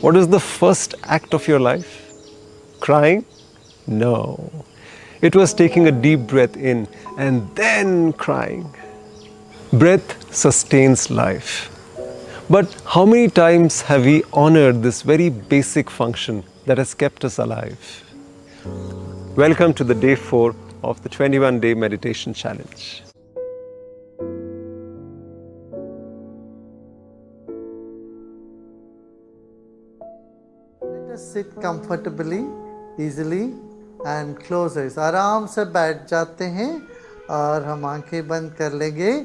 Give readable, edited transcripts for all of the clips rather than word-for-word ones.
What is the first act of your life? Crying? No. It was taking a deep breath in and then crying. Breath sustains life. But how many times have we honored this very basic function that has kept us alive? Welcome to the day 4 of the 21-day meditation challenge. Let us sit comfortably, easily and close eyes. आराम से बैठ जाते हैं और हम आंखें बंद कर लेंगे,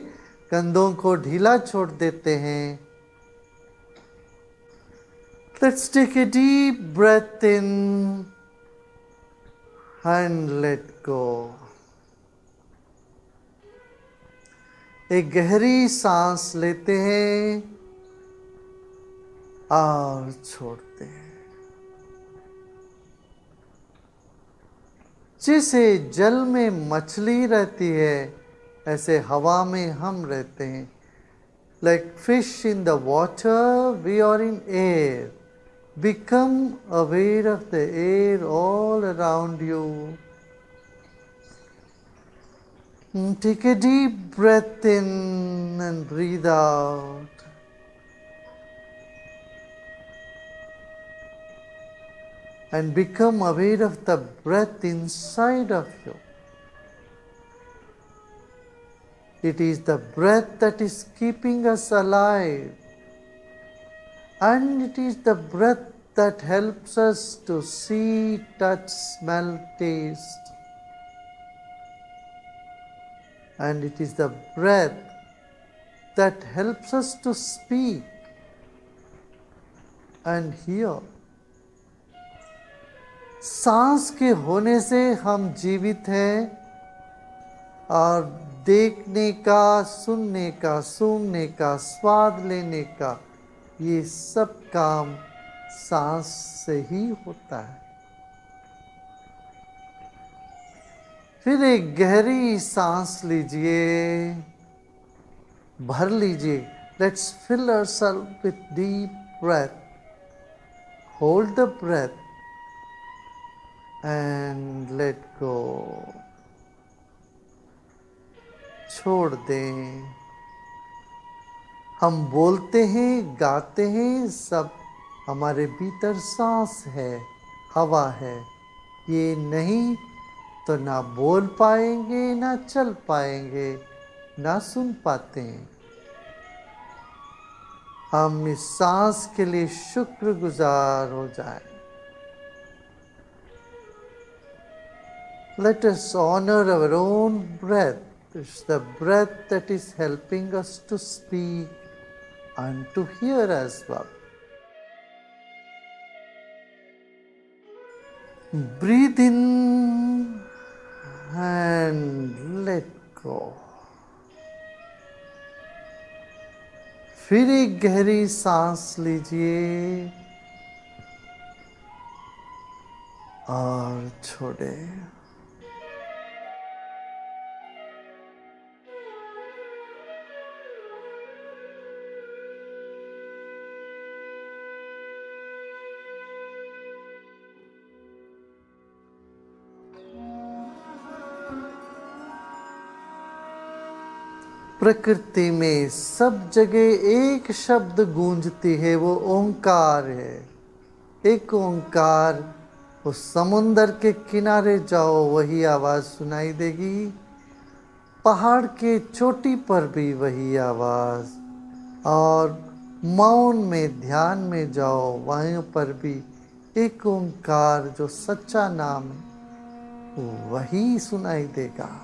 कंधों को ढीला छोड़ देते हैं. Let's take a deep breath in and let go. एक गहरी सांस लेते हैं और छोड़ते हैं. जैसे जल में मछली रहती है, ऐसे हवा में हम रहते हैं. Like fish in the water, we are in air. Become aware of the air all around you. Take a deep breath in and breathe out. And become aware of the breath inside of you. It is the breath that is keeping us alive. And it is the breath that helps us to see, touch, smell, taste. And it is the breath that helps us to speak and hear. सांस के होने से हम जीवित हैं और देखने का, सुनने का, सूंघने का, स्वाद लेने का, ये सब काम सांस से ही होता है. फिर एक गहरी सांस लीजिए, भर लीजिए. Let's fill ourselves with deep breath. Hold the breath and let go. छोड़ दें. हम बोलते हैं, गाते हैं, सब हमारे भीतर सांस है, हवा है. ये नहीं तो ना बोल पाएंगे, ना चल पाएंगे, ना सुन पाते हैं. हम इस सांस के लिए शुक्रगुजार हो जाएं. Let us honor our own breath. It's the breath that is helping us to speak and to hear as well. Breathe in and let go. फिर एक गहरी सांस लीजिए और छोड़ें. प्रकृति में सब जगह एक शब्द गूंजती है, वो ओंकार है. एक ओंकार. उस समुंदर के किनारे जाओ, वही आवाज़ सुनाई देगी. पहाड़ के चोटी पर भी वही आवाज़. और मौन में, ध्यान में जाओ, वहीं पर भी एक ओंकार जो सच्चा नाम है, वही सुनाई देगा.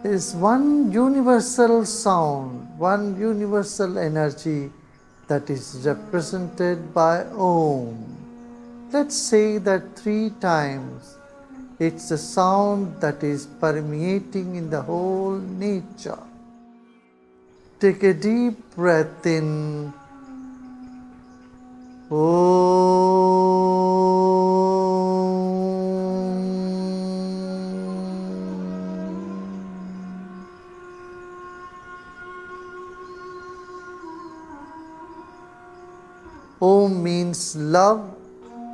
Is one universal sound, one universal energy that is represented by Om. Let's say that 3 times. It's a sound that is permeating in the whole nature. Take a deep breath in. Om means love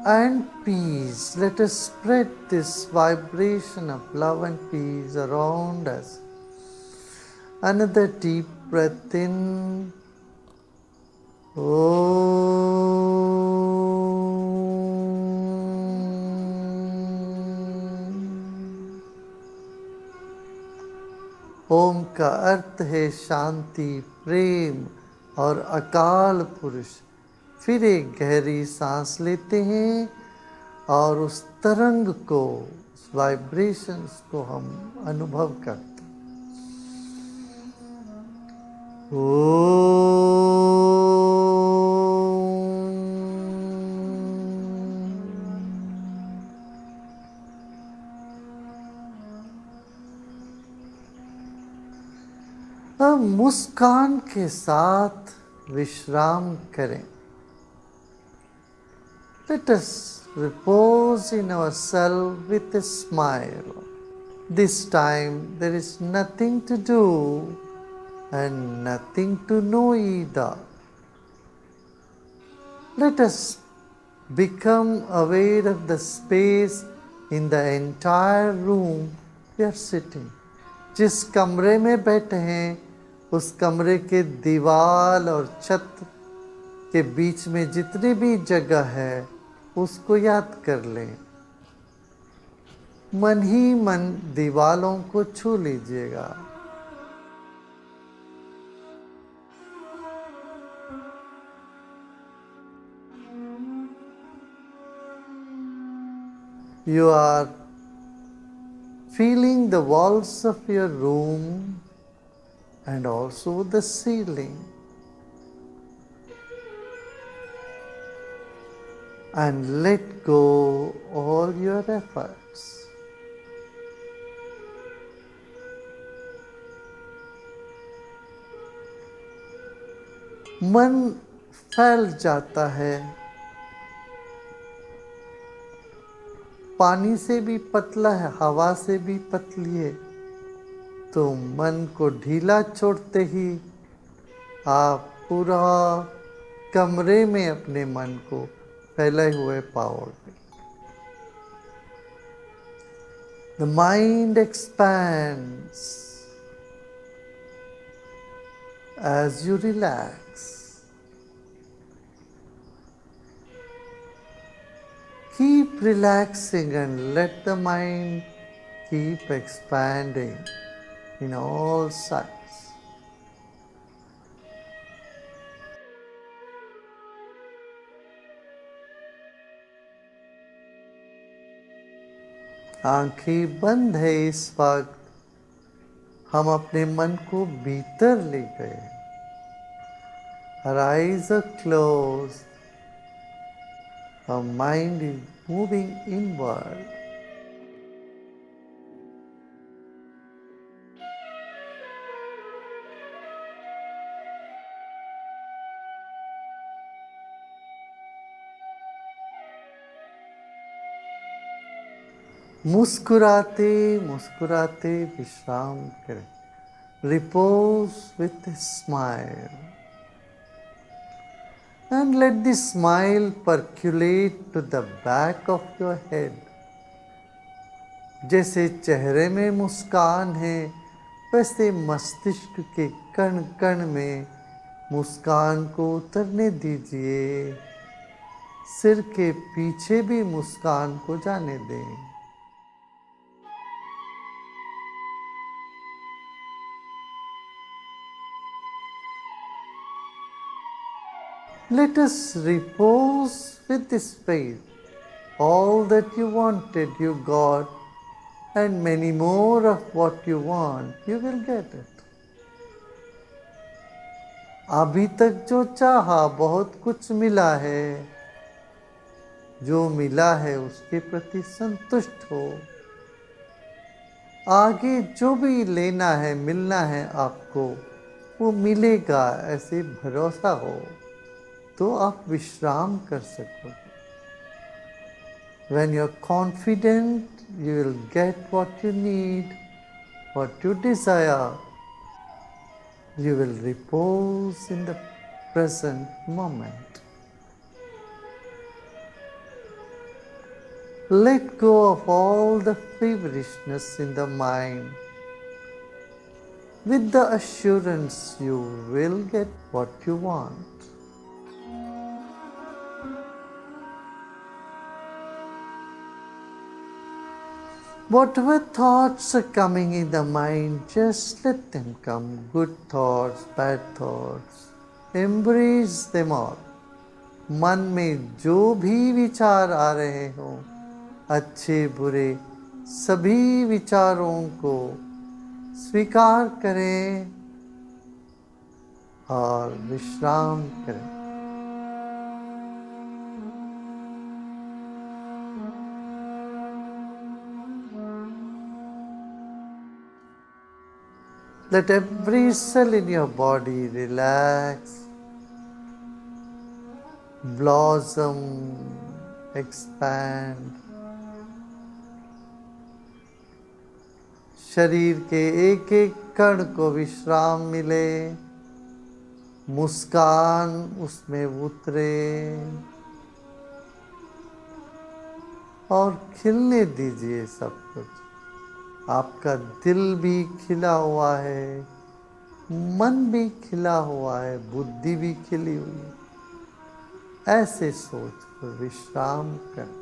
and peace. Let us spread this vibration of love and peace around us. Another deep breath in. ओम का अर्थ है शांति, प्रेम और अकाल पुरुष। फिर एक गहरी सांस लेते हैं और उस तरंग को, उस वाइब्रेशंस को हम अनुभव करते हैं। अब मुस्कान के साथ विश्राम करें। Let us repose in ourselves with a smile. This time there is nothing to do and nothing to know either. Let us become aware of the space in the entire room we are sitting. जिस कमरे में बैठे हैं उस कमरे के दीवार और छत के बीच में जितनी भी जगह है उसको याद कर लें। मन ही मन दीवारों को छू लीजिएगा। You are feeling the walls of your room and also the ceiling. And let go all your efforts. मन फैल जाता है, पानी से भी पतला है, हवा से भी पतली है, तो मन को ढीला छोड़ते ही आप पूरा कमरे में अपने मन को फैले हुए पाओगे। The mind expands as you relax. Keep relaxing and let the mind keep expanding in all sides. आंखें बंद है इस वक्त, हम अपने मन को भीतर ले गए। Our eyes are closed. Our mind is moving inward. मुस्कुराते मुस्कुराते विश्राम करें। Repose with a smile. And let the smile percolate to the back of your head. जैसे चेहरे में मुस्कान है, वैसे मस्तिष्क के कण कण में मुस्कान को उतरने दीजिए। सिर के पीछे भी मुस्कान को जाने दें। Let us repose with this faith. All that you wanted, you got, and many more of what you want, you will get it. अभी तक जो चाहा बहुत कुछ मिला है, जो मिला है उसके प्रति संतुष्ट हो। आगे जो भी लेना है, मिलना है आपको, वो मिलेगा, ऐसे भरोसा हो तो आप विश्राम कर सकोगे। When you're confident, you will get what you need, what you desire. You will repose in the present moment. Let go of all the feverishness in the mind with the assurance you will get what you want. Whatever thoughts are coming in the mind, just let them come. Good thoughts, bad thoughts. Embrace them all. मन में जो भी विचार आ रहे हों, अच्छे बुरे सभी विचारों को स्वीकार करें और विश्राम करें। Let every cell in your body relax, blossom, expand. शरीर के एक एक कण को विश्राम मिले, मुस्कान उसमें उतरे और खिलने दीजिए सब कुछ। आपका दिल भी खिला हुआ है, मन भी खिला हुआ है, बुद्धि भी खिली हुई है। ऐसे सोच कर विश्राम कर।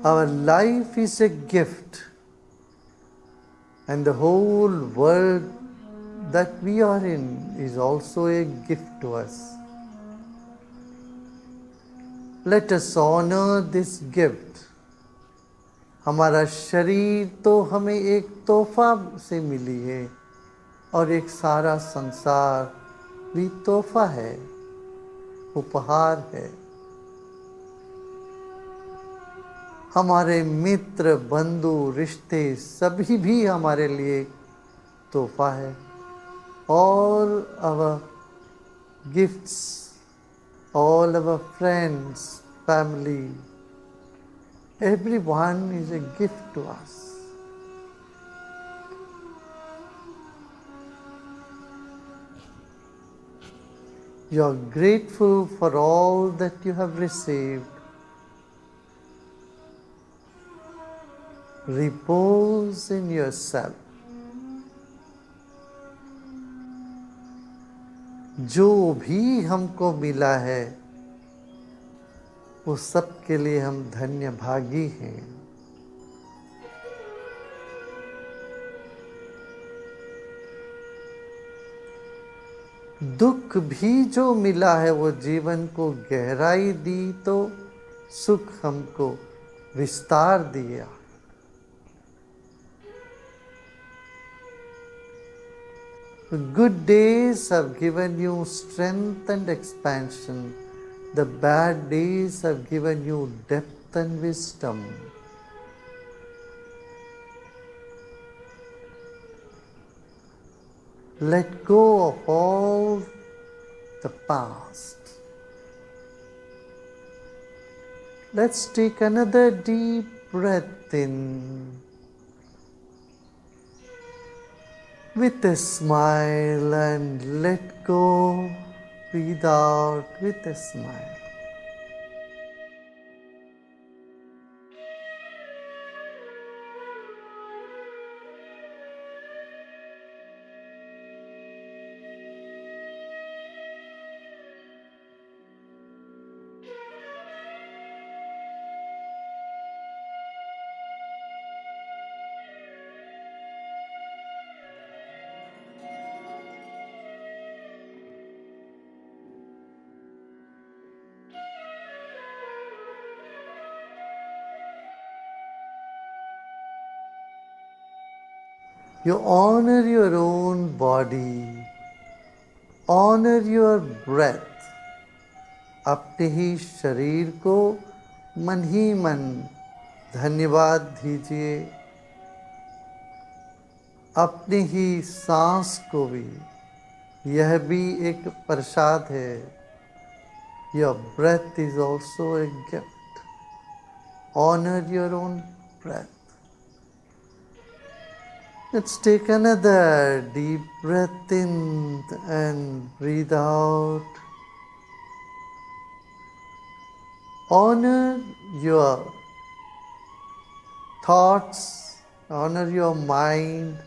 Our life is a gift, and the whole world that we are in is also a gift to us. Let us honor this gift. हमारा शरीर तो हमें एक तोहफा से मिली है और एक सारा संसार भी तोहफा है, उपहार है। हमारे मित्र, बंधु, रिश्ते सभी भी हमारे लिए तोहफा है। All our gifts, all our friends, family, everyone is a gift to us. You are grateful for all that you have received. Repose in yourself. जो भी हमको मिला है वो सब के लिए हम धन्य भागी हैं। दुख भी जो मिला है वो जीवन को गहराई दी तो सुख हमको विस्तार दिया। The good days have given you strength and expansion. The bad days have given you depth and wisdom. Let go of all the past. Let's take another deep breath in. With a smile and let go, breathe out with a smile. You honor your own body, honor your breath, अपने ही शरीर को मन ही मन धन्यवाद दीजिए, अपनी ही सांस को भी, यह भी एक प्रसाद है। Your breath is also a gift. Honor your own breath. Let's take another deep breath in and breathe out. Honor your thoughts, honor your mind.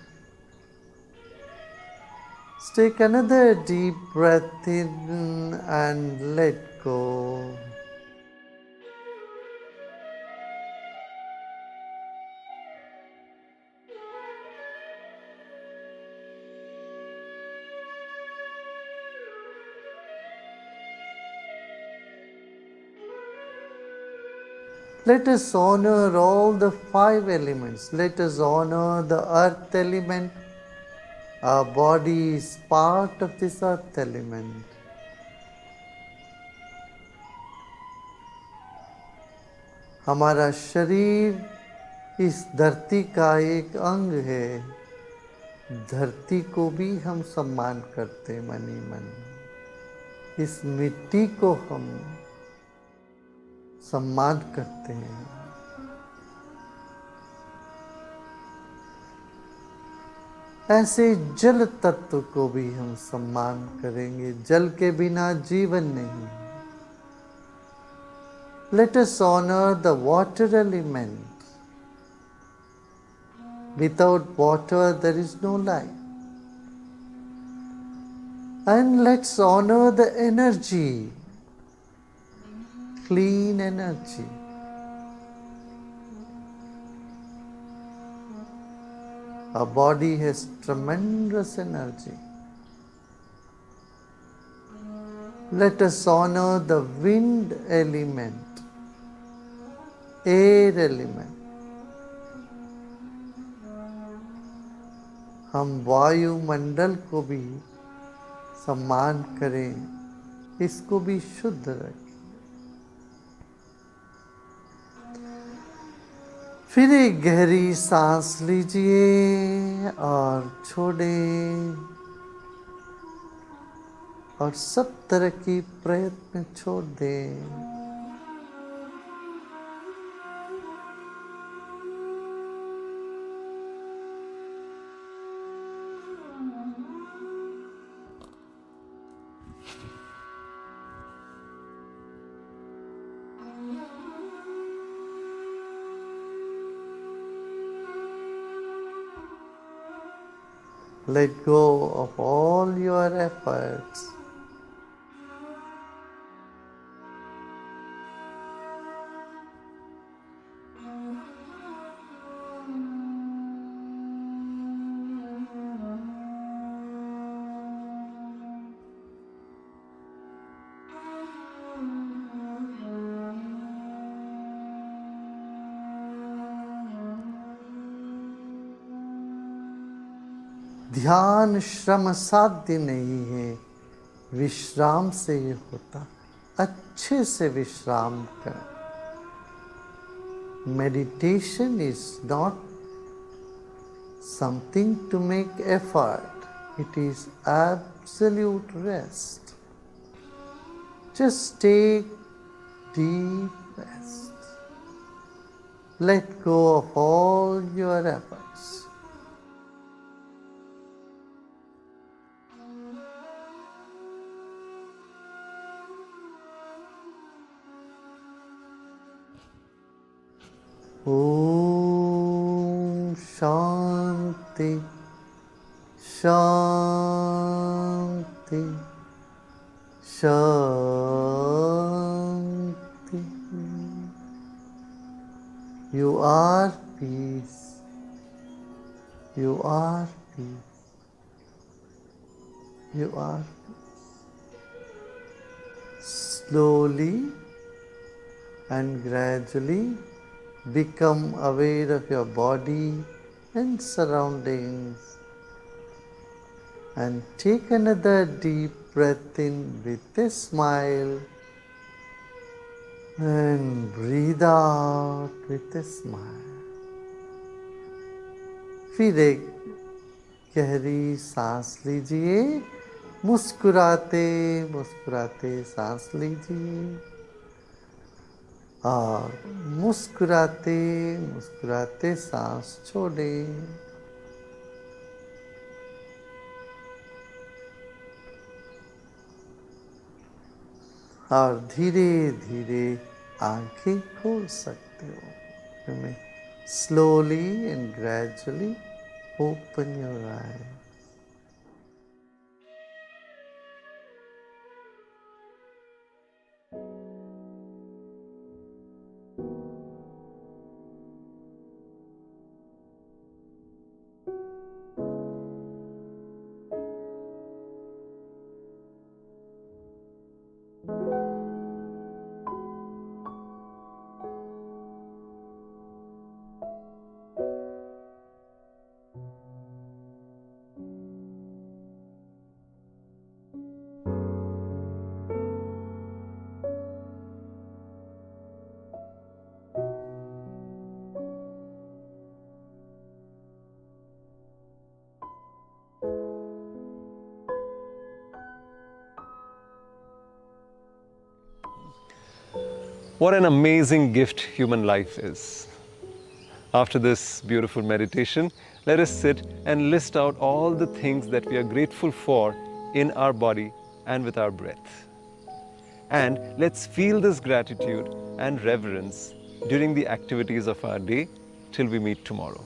Let's take another deep breath in and let go. Let us honor all the five elements. Let us honor the earth element. Our body is part of this earth element. हमारा शरीर इस धरती का एक अंग है। धरती को भी हम सम्मान करते मन ही मन। इस मिट्टी को हम सम्मान करते हैं। ऐसे जल तत्व को भी हम सम्मान करेंगे। जल के बिना जीवन नहीं। Let us honor the water element. Without water there is no life. And let's honor the energy, clean energy. Our body has tremendous energy. Let us honor the wind element, air element. हम वायुमंडल को भी सम्मान करें, इसको भी शुद्ध रखें। फिर एक गहरी सांस लीजिए और छोड़ें, और सब तरह की प्रयत्न छोड़ दें। Let go of all your efforts. ध्यान श्रम साध्य नहीं है, विश्राम से ये होता। अच्छे से विश्राम करें। Meditation is not something to make effort. It is absolute rest. Just take deep rest. Let go of all your efforts. Om Shanti Shanti Shanti. You are peace. You are peace. You are peace. Slowly and gradually become aware of your body and surroundings, and take another deep breath in with a smile And breathe out with a smile. फिर एक गहरी सांस लीजिए, मुस्कुराते मुस्कुराते सांस लीजिए और मुस्कुराते मुस्कुराते सांस छोड़ें। और धीरे धीरे आंखें खोल सकते हो। में slowly and gradually open your eyes. What an amazing gift human life is. After this beautiful meditation, let us sit and list out all the things that we are grateful for in our body and with our breath. And let's feel this gratitude and reverence during the activities of our day till we meet tomorrow.